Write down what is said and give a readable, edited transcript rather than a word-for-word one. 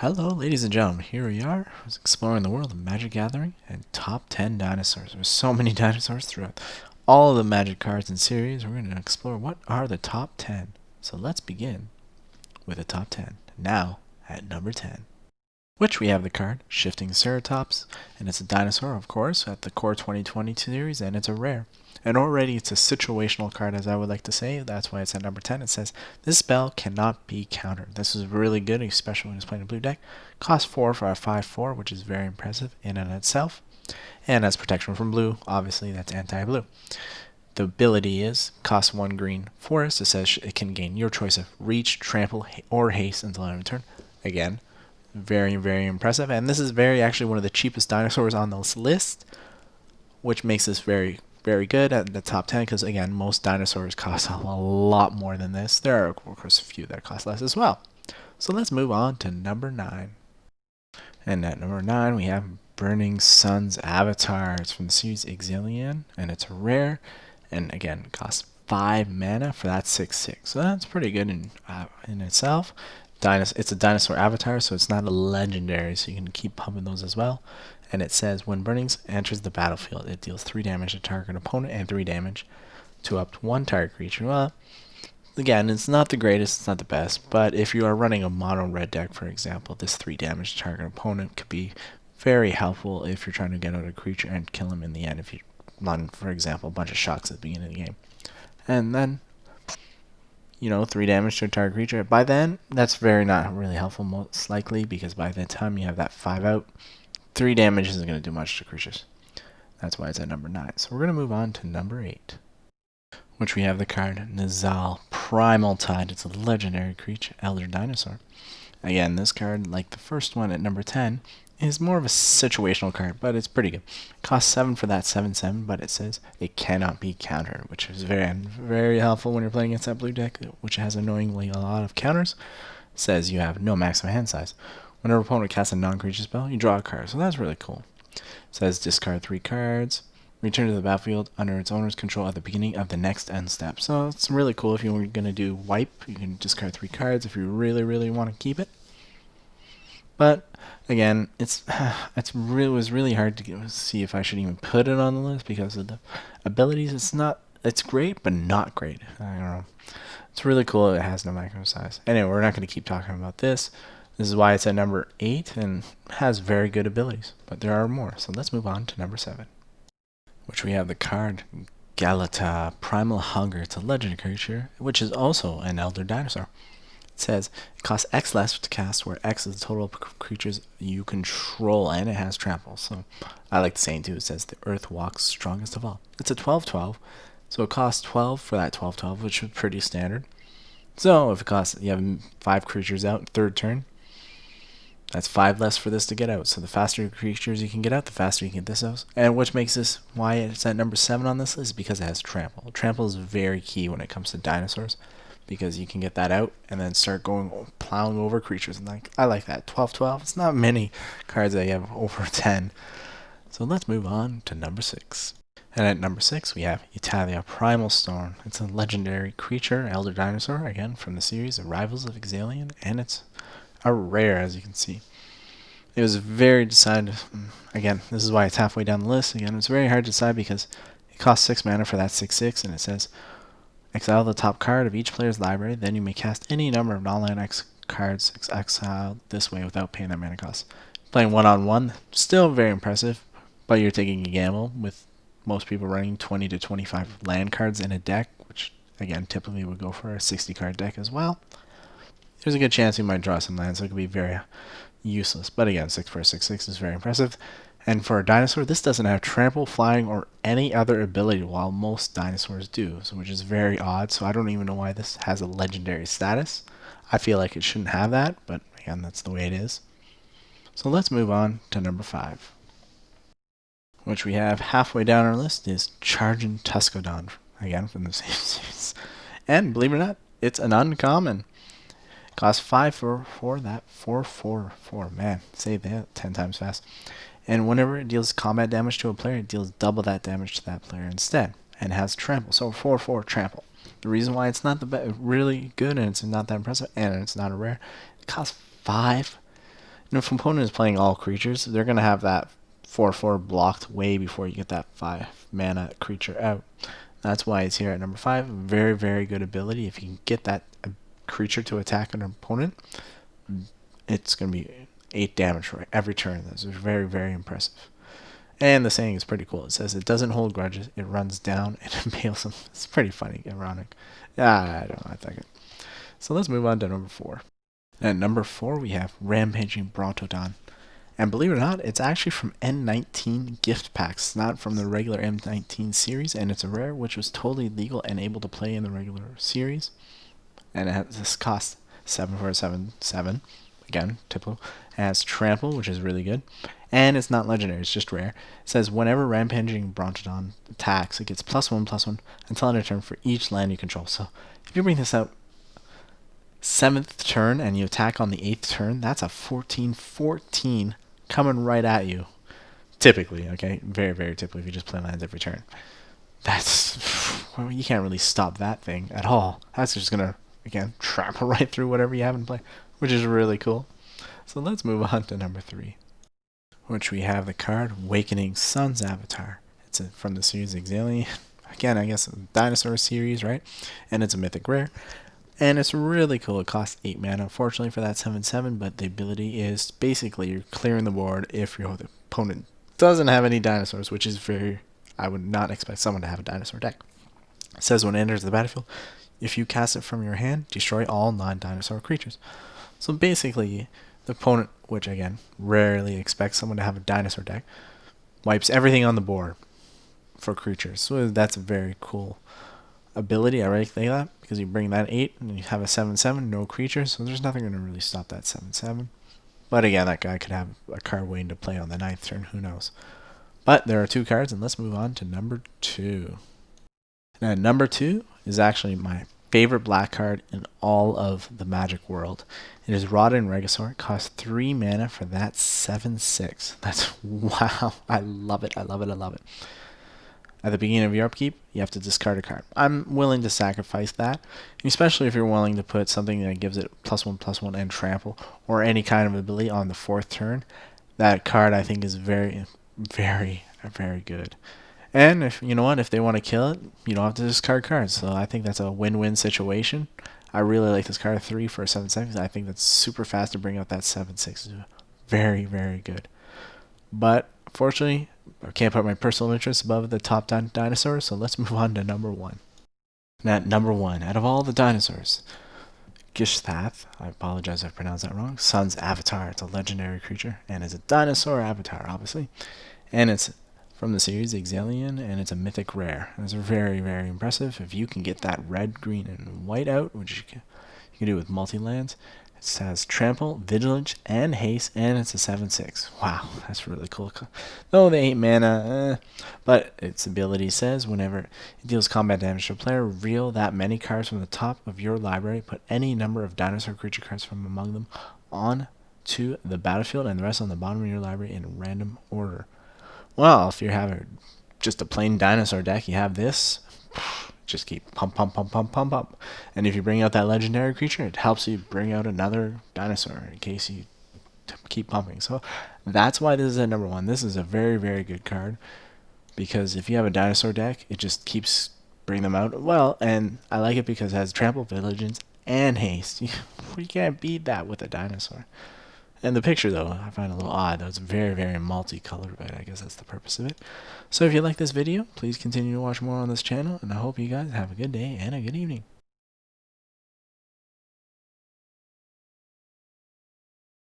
Hello, ladies and gentlemen. Here we are, exploring the world of Magic Gathering and top 10 dinosaurs. There's so many dinosaurs throughout all of the Magic cards and series. We're going to explore what are the top 10. So let's begin with the top 10. Now, at number 10, which we have the card Shifting Ceratops, and it's a dinosaur, of course, at the Core 2020 series, and it's a rare. And already it's a situational card, as I would like to say. That's why it's at number 10. It says, this spell cannot be countered. This is really good, especially when it's playing a blue deck. Cost 4 for a 5/4, which is very impressive in and itself. And has protection from blue. Obviously, that's anti-blue. The ability is, cost 1 green forest. It says it can gain your choice of reach, trample, or haste until end of turn. Again, very, very impressive. And this is actually one of the cheapest dinosaurs on this list, which makes this very good at the top 10 because, again, most dinosaurs cost a lot more than this. There are, of course, a few that cost less as well. So let's move on to number 9. And at number 9, we have Burning Sun's Avatar. It's from the series Ixalan, and it's rare. And, again, it costs 5 mana for that 6/6. So that's pretty good in itself. It's a dinosaur avatar, so it's not a legendary, so you can keep pumping those as well. And it says, when Burnings enters the battlefield, it deals 3 damage to target opponent and 3 damage to up to 1 target creature. Well, again, it's not the greatest, it's not the best, but if you are running a mono red deck, for example, this 3 damage to target opponent could be very helpful if you're trying to get out a creature and kill him in the end if you run, for example, a bunch of shocks at the beginning of the game. And then, 3 damage to a target creature. By then, that's very not really helpful, most likely, because by the time you have that 5 out, 3 damage isn't going to do much to creatures. That's why it's at number 9. So we're going to move on to number 8, which we have the card Nezahal, Primal Tide. It's a legendary creature, Elder Dinosaur. Again, this card, like the first one at number 10, is more of a situational card, but it's pretty good. It costs 7 for that 7/7, but it says it cannot be countered, which is very helpful when you're playing against that blue deck, which has annoyingly a lot of counters. It says you have no maximum hand size. When an opponent casts a non-creature spell, you draw a card, so that's really cool. It says discard 3 cards, return to the battlefield under its owner's control at the beginning of the next end step. So it's really cool. If you were going to do wipe, you can discard 3 cards if you really want to keep it. But again, it was really hard to see if I should even put it on the list because of the abilities. It's great, but not great. I don't know. It's really cool. It has no maximum size. Anyway, we're not going to keep talking about this. This is why it's at number 8 and has very good abilities, but there are more. So let's move on to number 7, which we have the card Ghalta, Primal Hunger. It's a legendary creature, which is also an Elder Dinosaur. It says it costs X less to cast, where X is the total of creatures you control, and it has trample. So I like the saying too. It says the Earth walks strongest of all. It's a 12/12, so it costs 12 for that 12/12, which is pretty standard. So if you have 5 creatures out third turn, that's 5 less for this to get out. So the faster creatures you can get out, the faster you can get this out. And which makes this why it's at number 7 on this list, because it has trample. Trample is very key when it comes to dinosaurs, because you can get that out and then start plowing over creatures. And I like that. 12/12. It's not many cards that you have over 10. So let's move on to number 6. And at number 6, we have Etali, Primal Storm. It's a legendary creature, Elder Dinosaur, again from the series Arrivals of Ixalan, and it's a rare, as you can see. It was very decided. Again, this is why it's halfway down the list. Again, it's very hard to decide because it costs 6 mana for that 6/6, and it says exile the top card of each player's library. Then you may cast any number of non-land X cards exiled this way without paying that mana cost. Playing 1-on-1, still very impressive, but you're taking a gamble with most people running 20 to 25 land cards in a deck, which again typically would go for a 60-card deck as well. There's a good chance you might draw some lands, so it could be very useless. But again, 6 for a 6/6 is very impressive. And for a dinosaur, this doesn't have trample, flying, or any other ability, while most dinosaurs do, so which is very odd. So I don't even know why this has a legendary status. I feel like it shouldn't have that, but again, that's the way it is. So let's move on to number 5, which we have halfway down our list is Charging Tuskodon, again from the same series. And believe it or not, it's an uncommon. Costs 5 for that 4/4/4. Man, say that 10 times fast. And whenever it deals combat damage to a player, it deals double that damage to that player instead. And has trample. So 4/4 trample. The reason why it's not really good and it's not that impressive and it's not a rare, it costs 5 And if an opponent is playing all creatures, they're going to have that 4/4 blocked way before you get that 5 mana creature out. That's why it's here at number 5. Very, very good ability. If you can get that creature to attack an opponent, it's going to be 8 damage for every turn. That's very, very impressive. And the saying is pretty cool. It says it doesn't hold grudges, it runs down and impales them. It's pretty funny, ironic. I don't know, I think it. So let's move on to number 4. At number 4, we have Rampaging Brontodon. And believe it or not, it's actually from N19 gift packs, not from the regular M19 series, and it's a rare which was totally legal and able to play in the regular series. And it has this cost 7 for a 7/7. Again, typical. It has Trample, which is really good. And it's not legendary, it's just rare. It says whenever Rampaging Brontodon attacks, it gets +1/+1 until end of turn for each land you control. So if you bring this out 7th turn and you attack on the 8th turn, that's a 14/14 coming right at you. Typically, okay? Very, very typically if you just play lands every turn. That's, well, you can't really stop that thing at all. That's just going to, again, trample right through whatever you have in play, which is really cool. So let's move on to number 3, which we have the card Wakening Sun's Avatar. It's from the series Ixalan. Again, I guess a Dinosaur series, right? And it's a mythic rare. And it's really cool. It costs 8 mana, unfortunately, for that 7/7, but the ability is basically you're clearing the board if your opponent doesn't have any dinosaurs, which is very... I would not expect someone to have a dinosaur deck. It says when it enters the battlefield, if you cast it from your hand, destroy all non-dinosaur creatures. So basically, the opponent, which again, rarely expects someone to have a dinosaur deck, wipes everything on the board for creatures. So that's a very cool ability. I really think that, because you bring that 8 and you have a 7/7, no creatures, so there's nothing going to really stop that 7/7. But again, that guy could have a card waiting to play on the 9th turn, who knows. But there are 2 cards, and let's move on to number 2. Now, number 2 is actually my favorite black card in all of the Magic world. It is Rotten Regisaur. It costs 3 mana for that 7/6. That's, wow, I love it, I love it, I love it. At the beginning of your upkeep, you have to discard a card. I'm willing to sacrifice that, especially if you're willing to put something that gives it +1/+1 and trample, or any kind of ability on the 4th turn. That card, I think, is very, very, very good. And if you know what, if they want to kill it, you don't have to discard cards. So I think that's a win-win situation. I really like this card 3 for a 7/7. I think that's super fast to bring out that 7/6. Very, very good. But fortunately, I can't put my personal interests above the top 10 dinosaurs, so let's move on to number 1. And at number 1, out of all the dinosaurs, Gishath, I apologize if I pronounced that wrong, Sun's Avatar. It's a legendary creature, and it's a dinosaur avatar, obviously. And it's from the series Ixalan, and it's a mythic rare. And it's very, very impressive. If you can get that red, green, and white out, which you can do with multi-lands, it has Trample, Vigilance, and Haste, and it's a 7/6. Wow, that's really cool. Though the 8 mana, but its ability says whenever it deals combat damage to a player, reveal that many cards from the top of your library, put any number of dinosaur creature cards from among them on to the battlefield, and the rest on the bottom of your library in random order. Well, if you have just a plain dinosaur deck, you have this. Just keep pump. And if you bring out that legendary creature, it helps you bring out another dinosaur in case you keep pumping. So that's why this is at number 1. This is a very, very good card, because if you have a dinosaur deck, it just keeps bringing them out. Well, and I like it because it has Trample, Vigilance, and Haste. You can't beat that with a dinosaur. And the picture, though, I find a little odd. Though it's very, very multicolored, but I guess that's the purpose of it. So if you like this video, please continue to watch more on this channel, and I hope you guys have a good day and a good evening.